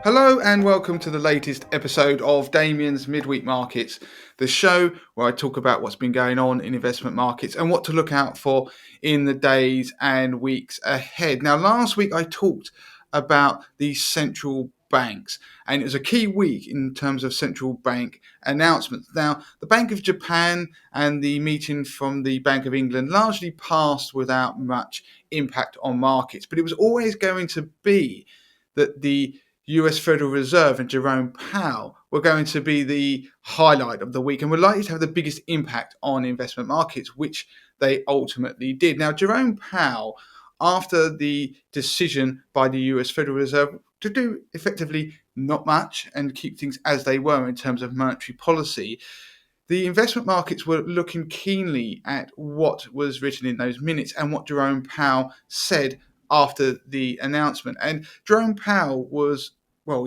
Hello and welcome to the latest episode of Damien's Midweek Markets, the show where I talk about what's been going on in investment markets and what to look out for in the days and weeks ahead. Now, last week I talked about the central banks, and it was a key week in terms of central bank announcements. Now, the Bank of Japan and the meeting from the Bank of England largely passed without much impact on markets, but it was always going to be that the US Federal Reserve and Jerome Powell were going to be the highlight of the week and were likely to have the biggest impact on investment markets, which they ultimately did. Now, Jerome Powell, after the decision by the US Federal Reserve to do effectively not much and keep things as they were in terms of monetary policy, the investment markets were looking keenly at what was written in those minutes and what Jerome Powell said after the announcement. And Jerome Powell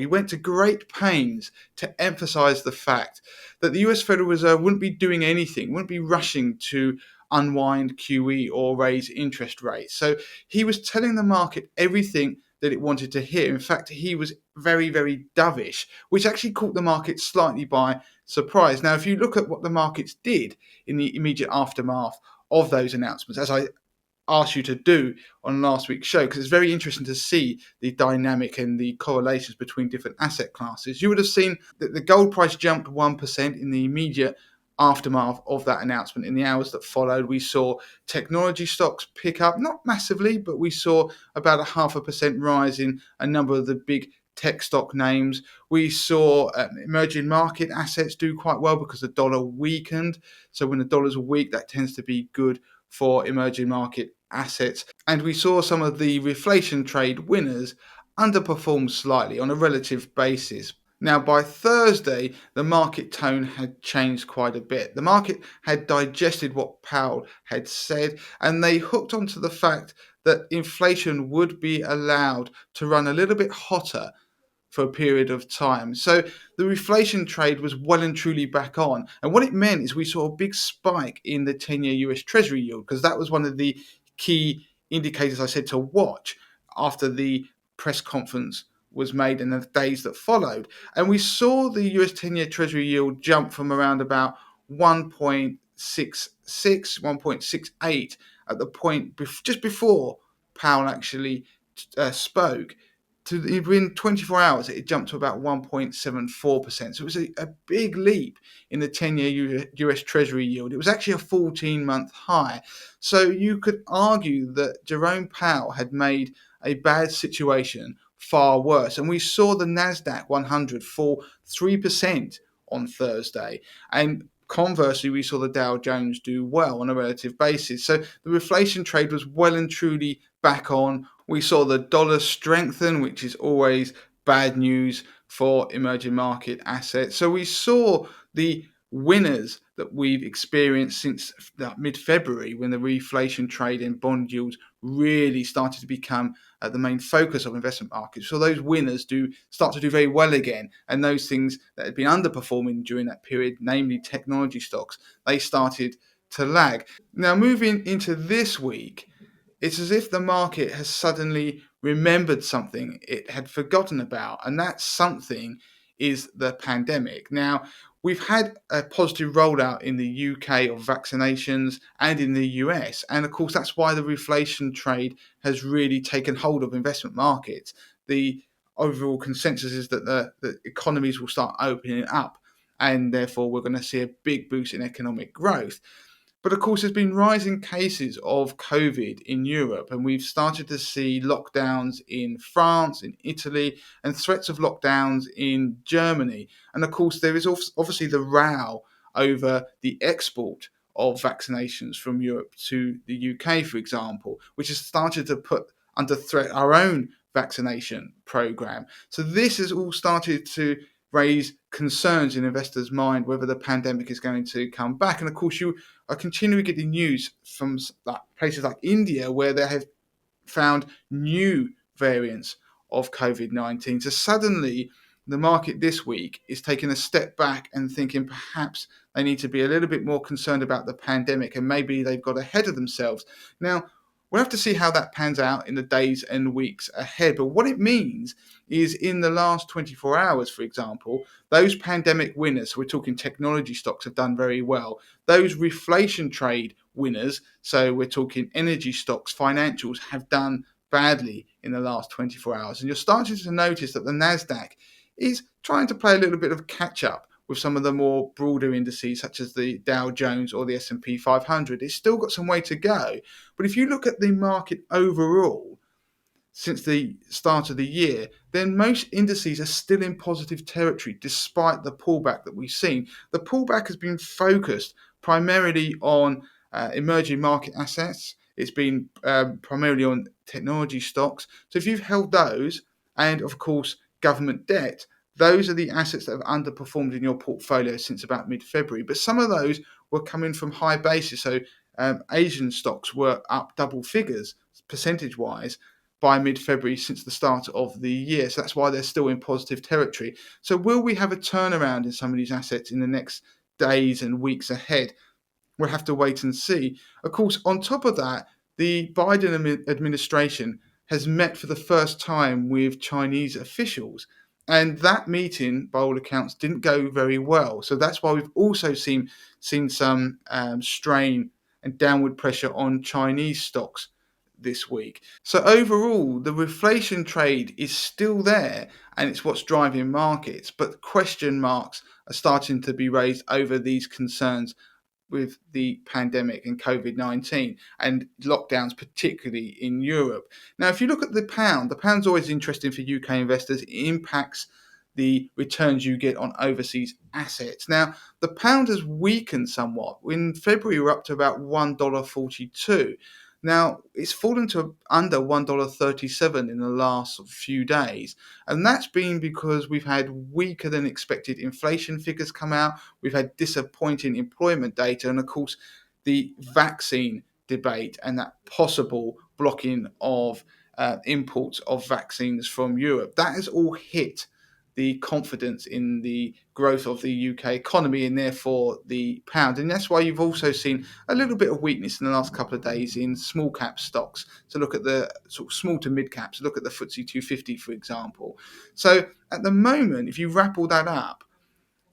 he went to great pains to emphasize the fact that the US Federal Reserve wouldn't be doing anything, wouldn't be rushing to unwind QE or raise interest rates. So he was telling the market everything that it wanted to hear. In fact, he was very, very dovish, which actually caught the market slightly by surprise. Now, if you look at what the markets did in the immediate aftermath of those announcements, as I asked you to do on last week's show, because it's very interesting to see the dynamic and the correlations between different asset classes. You would have seen that the gold price jumped 1% in the immediate aftermath of that announcement. In the hours that followed, we saw technology stocks pick up, not massively, but we saw about a 0.5% rise in a number of the big tech stock names. We saw emerging market assets do quite well because the dollar weakened. So when the dollar's weak, that tends to be good for emerging market assets. And we saw some of the reflation trade winners underperform slightly on a relative basis. Now, by Thursday, the market tone had changed quite a bit. The market had digested what Powell had said, and they hooked onto the fact that inflation would be allowed to run a little bit hotter for a period of time. So the reflation trade was well and truly back on. And what it meant is we saw a big spike in the 10-year US Treasury yield, because that was one of the key indicators I said to watch after the press conference was made in the days that followed. And we saw the US 10-year Treasury yield jump from around about 1.66, 1.68 at the point just before Powell actually spoke, within 24 hours, it jumped to about 1.74%. So it was a big leap in the 10-year US Treasury yield. It was actually a 14-month high. So you could argue that Jerome Powell had made a bad situation far worse. And we saw the NASDAQ 100 fall 3% on Thursday. And conversely, we saw the Dow Jones do well on a relative basis. So the reflation trade was well and truly back on. We saw the dollar strengthen, which is always bad news for emerging market assets. So we saw the winners that we've experienced since mid-February, when the reflation trade and bond yields really started to become the main focus of investment markets. So those winners do start to do very well again, and those things that had been underperforming during that period, namely technology stocks, they started to lag. Now, moving into this week, it's as if the market has suddenly remembered something it had forgotten about, and that something is the pandemic. Now, we've had a positive rollout in the UK of vaccinations and in the US, and of course, that's why the reflation trade has really taken hold of investment markets. The overall consensus is that the economies will start opening up, and therefore, we're going to see a big boost in economic growth. But of course, there's been rising cases of COVID in Europe, and we've started to see lockdowns in France, in Italy, and threats of lockdowns in Germany. And of course, there is obviously the row over the export of vaccinations from Europe to the UK, for example, which has started to put under threat our own vaccination program. So this has all started to raise concerns in investors' mind whether the pandemic is going to come back. And of course, you are continually getting news from places like India, where they have found new variants of COVID-19. So suddenly, the market this week is taking a step back and thinking perhaps they need to be a little bit more concerned about the pandemic, and maybe they've got ahead of themselves. Now, We'll have to see how that pans out in the days and weeks ahead. But what it means is in the last 24 hours, for example, those pandemic winners, so we're talking technology stocks, have done very well. Those reflation trade winners, so we're talking energy stocks, financials, have done badly in the last 24 hours. And you're starting to notice that the NASDAQ is trying to play a little bit of catch up with some of the more broader indices such as the Dow Jones or the S&P 500. It's still got some way to go. But if you look at the market overall, since the start of the year, then most indices are still in positive territory despite the pullback that we've seen. The pullback has been focused primarily on emerging market assets. It's been primarily on technology stocks. So if you've held those, and of course government debt, those are the assets that have underperformed in your portfolio since about mid-February. But some of those were coming from high bases. So Asian stocks were up double figures percentage-wise by mid-February since the start of the year. So that's why they're still in positive territory. So will we have a turnaround in some of these assets in the next days and weeks ahead? We'll have to wait and see. Of course, on top of that, the Biden administration has met for the first time with Chinese officials. And that meeting, by all accounts, didn't go very well. So that's why we've also seen some strain and downward pressure on Chinese stocks this week. So overall, the reflation trade is still there and it's what's driving markets, but question marks are starting to be raised over these concerns with the pandemic and COVID-19 and lockdowns, particularly in Europe. Now, if you look at the pound's always interesting for UK investors. It impacts the returns you get on overseas assets. Now, the pound has weakened somewhat. In February, we're up to about $1.42. Now, it's fallen to under $1.37 in the last few days. And that's been because we've had weaker than expected inflation figures come out. We've had disappointing employment data. And of course, the vaccine debate and that possible blocking of imports of vaccines from Europe. That has all hit the confidence in the growth of the UK economy and therefore the pound. And that's why you've also seen a little bit of weakness in the last couple of days in small cap stocks. So look at the sort of small to mid caps, look at the FTSE 250, for example. So at the moment, if you wrap all that up,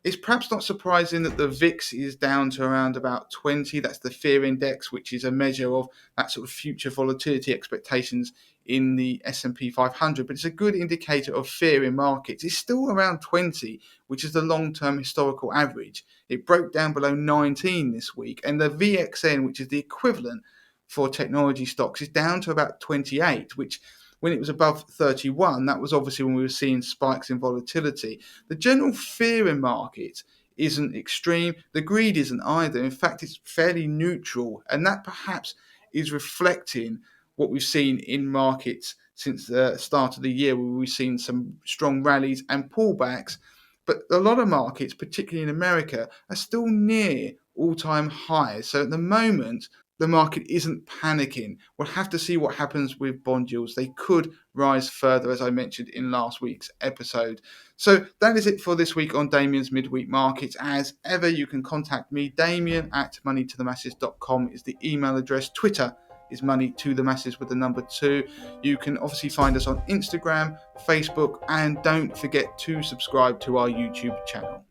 it's perhaps not surprising that the VIX is down to around about 20. That's the fear index, which is a measure of that sort of future volatility expectations in the S&P 500. But it's a good indicator of fear in markets. It's still around 20, which is the long-term historical average. It broke down below 19 this week. And the VXN, which is the equivalent for technology stocks, is down to about 28, which when it was above 31, that was obviously when we were seeing spikes in volatility. The general fear in markets isn't extreme. The greed isn't either. In fact, it's fairly neutral. And that perhaps is reflecting what we've seen in markets since the start of the year, where we've seen some strong rallies and pullbacks. But a lot of markets, particularly in America, are still near all-time highs. So at the moment, the market isn't panicking. We'll have to see what happens with bond yields. They could rise further, as I mentioned in last week's episode. So that is it for this week on Damien's Midweek Markets. As ever, you can contact me. Damien at moneytothemasses.com is the email address. Twitter is moneytothemasses with the number 2. You can obviously find us on Instagram, Facebook, and don't forget to subscribe to our YouTube channel.